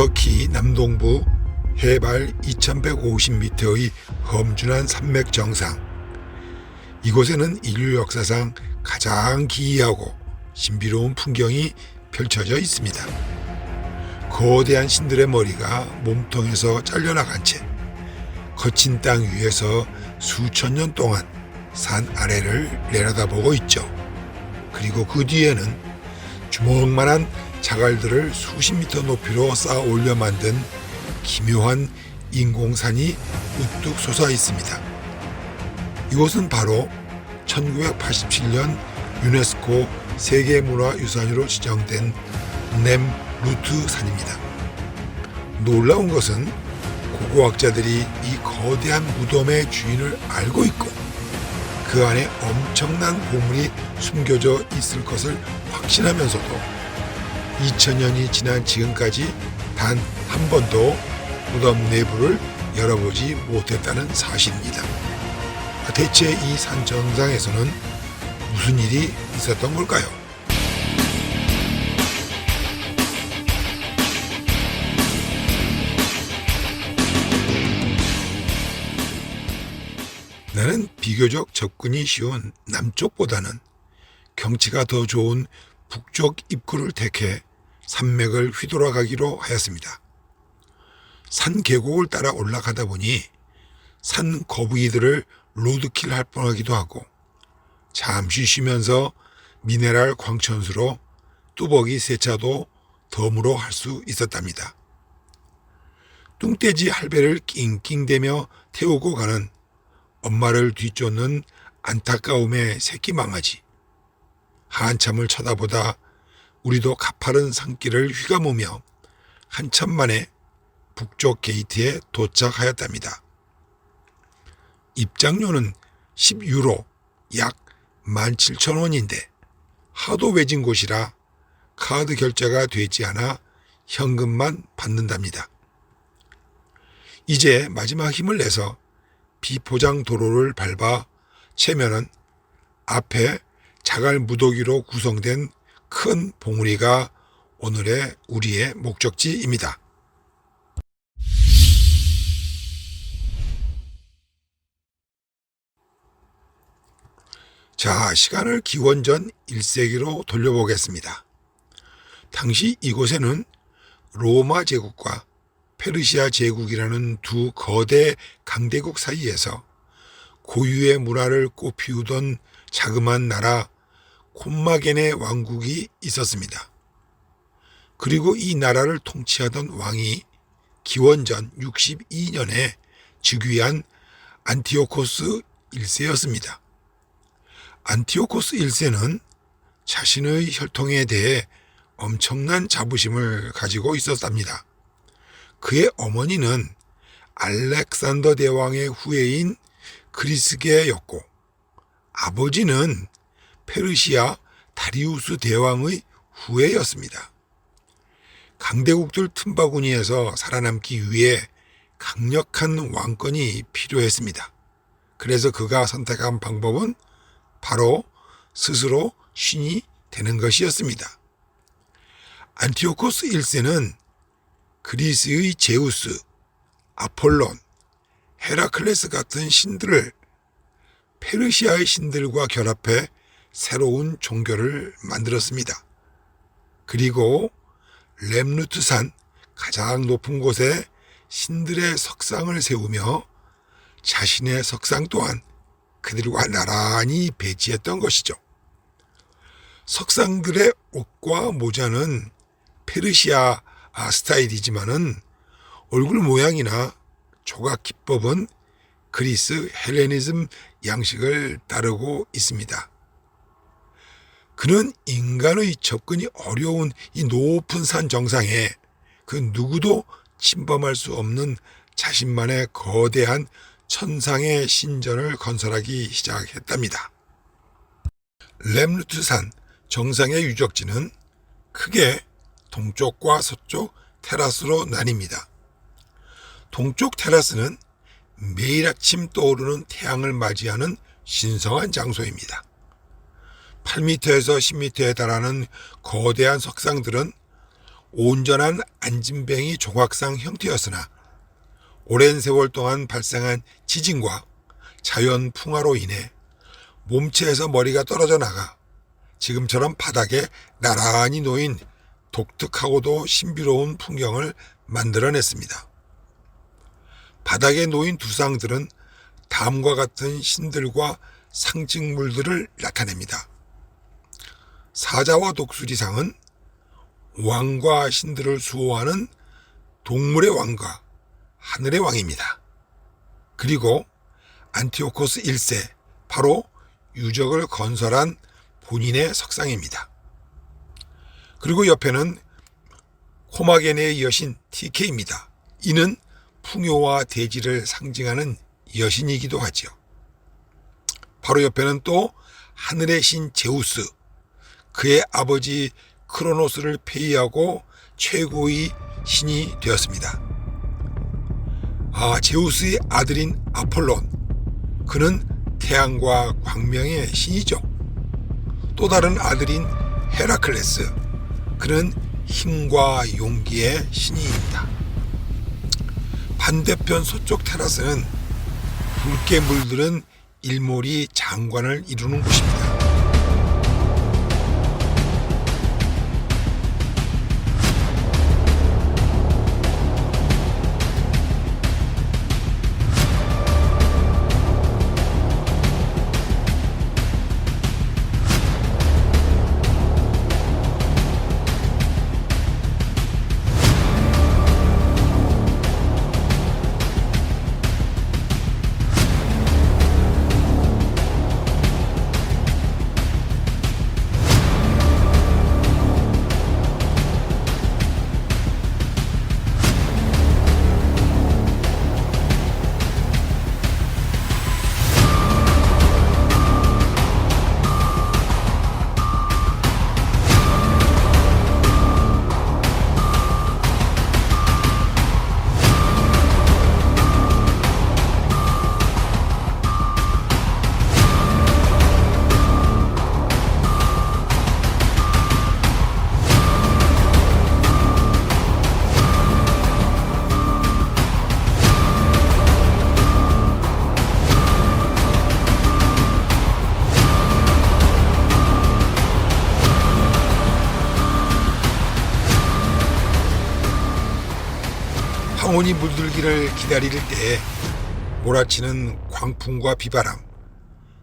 터키 남동부 해발 2150m의 험준한 산맥 정상. 이곳에는 인류 역사상 가장 기이하고 신비로운 풍경이 펼쳐져 있습니다. 거대한 신들의 머리가 몸통에서 잘려나간 채 거친 땅 위에서 수천 년 동안 산 아래를 내려다보고 있죠. 그리고 그 뒤에는 주먹만한 자갈들을 수십 미터 높이로 쌓아 올려 만든 기묘한 인공산이 우뚝 솟아 있습니다. 이곳은 바로 1987년 유네스코 세계문화유산으로 지정된 넴루트 산입니다. 놀라운 것은 고고학자들이 이 거대한 무덤의 주인을 알고 있고 그 안에 엄청난 보물이 숨겨져 있을 것을 확신하면서도 2000년이 지난 지금까지 단 한 번도 무덤 내부를 열어보지 못했다는 사실입니다. 대체 이 산 정상에서는 무슨 일이 있었던 걸까요? 나는 비교적 접근이 쉬운 남쪽보다는 경치가 더 좋은 북쪽 입구를 택해 산맥을 휘돌아가기로 하였습니다. 산 계곡을 따라 올라가다 보니 산 거북이들을 로드킬 할 뻔하기도 하고 잠시 쉬면서 미네랄 광천수로 뚜벅이 세차도 덤으로 할 수 있었답니다. 뚱떼지 할배를 낑낑대며 태우고 가는 엄마를 뒤쫓는 안타까움의 새끼 망아지. 한참을 쳐다보다 우리도 가파른 산길을 휘감으며 한참 만에 북쪽 게이트에 도착하였답니다. 입장료는 10유로, 약 17,000원인데 하도 외진 곳이라 카드 결제가 되지 않아 현금만 받는답니다. 이제 마지막 힘을 내서 비포장 도로를 밟아 채면은 앞에 자갈 무더기로 구성된 큰 봉우리가 오늘의 우리의 목적지입니다. 자, 시간을 기원전 1세기로 돌려보겠습니다. 당시 이곳에는 로마 제국과 페르시아 제국이라는 두 거대 강대국 사이에서 고유의 문화를 꽃피우던 자그마한 나라 콤마겐의 왕국이 있었습니다. 그리고 이 나라를 통치하던 왕이 기원전 62년에 즉위한 안티오코스 1세였습니다. 안티오코스 1세는 자신의 혈통에 대해 엄청난 자부심을 가지고 있었답니다. 그의 어머니는 알렉산더 대왕의 후예인 그리스계였고 아버지는 페르시아 다리우스 대왕의 후예였습니다. 강대국들 틈바구니에서 살아남기 위해 강력한 왕권이 필요했습니다. 그래서 그가 선택한 방법은 바로 스스로 신이 되는 것이었습니다. 안티오코스 1세는 그리스의 제우스, 아폴론, 헤라클레스 같은 신들을 페르시아의 신들과 결합해 새로운 종교를 만들었습니다. 그리고 렘누트산 가장 높은 곳에 신들의 석상을 세우며 자신의 석상 또한 그들과 나란히 배치했던 것이죠. 석상들의 옷과 모자는 페르시아 스타일이지만은 얼굴 모양이나 조각 기법은 그리스 헬레니즘 양식을 따르고 있습니다. 그는 인간의 접근이 어려운 이 높은 산 정상에 그 누구도 침범할 수 없는 자신만의 거대한 천상의 신전을 건설하기 시작했답니다. 렘누트산 정상의 유적지는 크게 동쪽과 서쪽 테라스로 나뉩니다. 동쪽 테라스는 매일 아침 떠오르는 태양을 맞이하는 신성한 장소입니다. 8m에서 10m에 달하는 거대한 석상들은 온전한 안진뱅이 조각상 형태였으나 오랜 세월 동안 발생한 지진과 자연 풍화로 인해 몸체에서 머리가 떨어져 나가 지금처럼 바닥에 나란히 놓인 독특하고도 신비로운 풍경을 만들어냈습니다. 바닥에 놓인 두상들은 다음과 같은 신들과 상징물들을 나타냅니다. 사자와 독수리상은 왕과 신들을 수호하는 동물의 왕과 하늘의 왕입니다. 그리고 안티오코스 1세, 바로 유적을 건설한 본인의 석상입니다. 그리고 옆에는 코마게네의 여신 TK입니다. 이는 풍요와 대지를 상징하는 여신이기도 하지요. 바로 옆에는 또 하늘의 신 제우스, 그의 아버지 크로노스를 폐위하고 최고의 신이 되었습니다. 제우스의 아들인 아폴론, 그는 태양과 광명의 신이죠. 또 다른 아들인 헤라클레스, 그는 힘과 용기의 신이입니다. 반대편 서쪽 테라스는 붉게 물들은 일몰이 장관을 이루는 곳입니다. 황혼이 물들기를 기다릴 때 몰아치는 광풍과 비바람,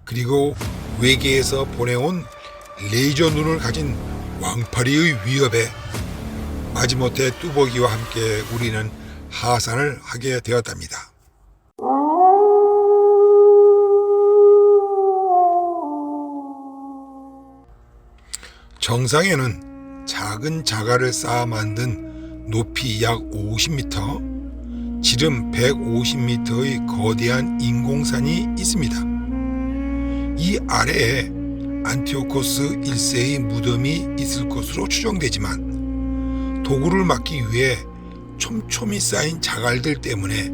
그리고 외계에서 보내온 레이저 눈을 가진 왕파리의 위협에 마지못해 뚜벅이와 함께 우리는 하산을 하게 되었답니다. 정상에는 작은 자갈을 쌓아 만든 높이 약 50m, 지름 150m의 거대한 인공산이 있습니다. 이 아래에 안티오코스 1세의 무덤이 있을 것으로 추정되지만 도구를 막기 위해 촘촘히 쌓인 자갈들 때문에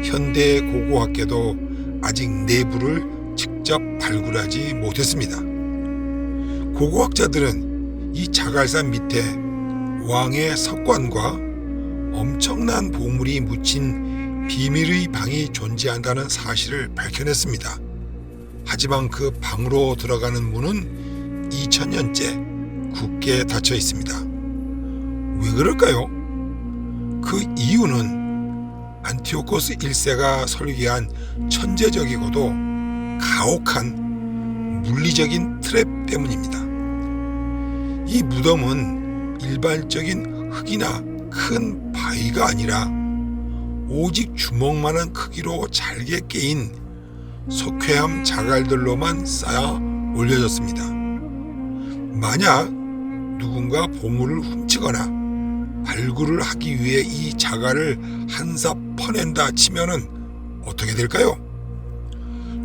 현대 고고학계도 아직 내부를 직접 발굴하지 못했습니다. 고고학자들은 이 자갈산 밑에 왕의 석관과 엄청난 보물이 묻힌 비밀의 방이 존재한다는 사실을 밝혀냈습니다. 하지만 그 방으로 들어가는 문은 2000년째 굳게 닫혀 있습니다. 왜 그럴까요? 그 이유는 안티오코스 1세가 설계한 천재적이고도 가혹한 물리적인 트랩 때문입니다. 이 무덤은 일반적인 흙이나 큰 바위가 아니라 오직 주먹만한 크기로 잘게 깨인 석회암 자갈들로만 쌓아 올려졌습니다. 만약 누군가 보물을 훔치거나 발굴을 하기 위해 이 자갈을 한삽 퍼낸다 치면은 어떻게 될까요?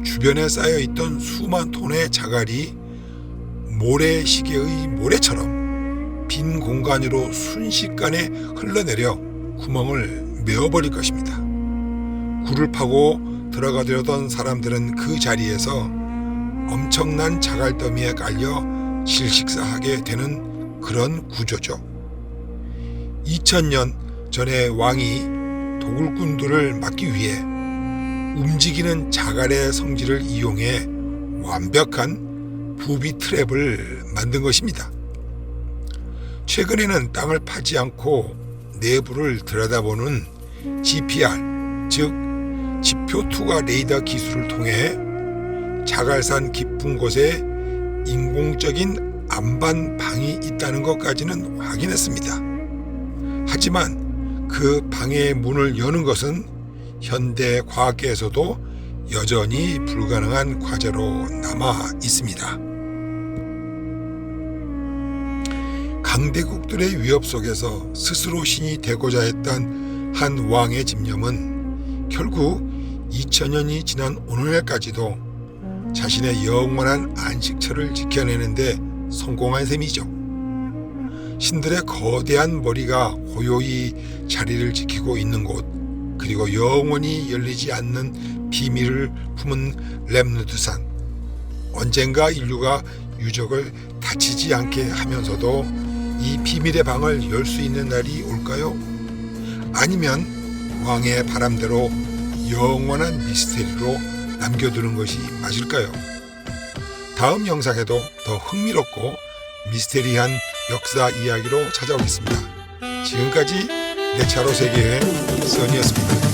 주변에 쌓여있던 수만 톤의 자갈이 모래시계의 모래처럼 빈 공간으로 순식간에 흘러내려 구멍을 메워버릴 것입니다. 굴을 파고 들어가려던 사람들은 그 자리에서 엄청난 자갈더미에 깔려 질식사하게 되는 그런 구조죠. 2000년 전에 왕이 도굴꾼들을 막기 위해 움직이는 자갈의 성질을 이용해 완벽한 부비 트랩을 만든 것입니다. 최근에는 땅을 파지 않고 내부를 들여다보는 GPR, 즉 지표 투과 레이더 기술을 통해 자갈산 깊은 곳에 인공적인 안반방이 있다는 것까지는 확인했습니다. 하지만 그 방의 문을 여는 것은 현대 과학계에서도 여전히 불가능한 과제로 남아 있습니다. 강대국들의 위협 속에서 스스로 신이 되고자 했던 한 왕의 집념은 결국 2000년이 지난 오늘날까지도 자신의 영원한 안식처를 지켜내는데 성공한 셈이죠. 신들의 거대한 머리가 고요히 자리를 지키고 있는 곳, 그리고 영원히 열리지 않는 비밀을 품은 렘누트산. 언젠가 인류가 유적을 다치지 않게 하면서도 이 비밀의 방을 열 수 있는 날이 올까요? 아니면 왕의 바람대로 영원한 미스테리로 남겨두는 것이 맞을까요? 다음 영상에도 더 흥미롭고 미스테리한 역사 이야기로 찾아오겠습니다. 지금까지 내 차로 세계여행 써니였습니다.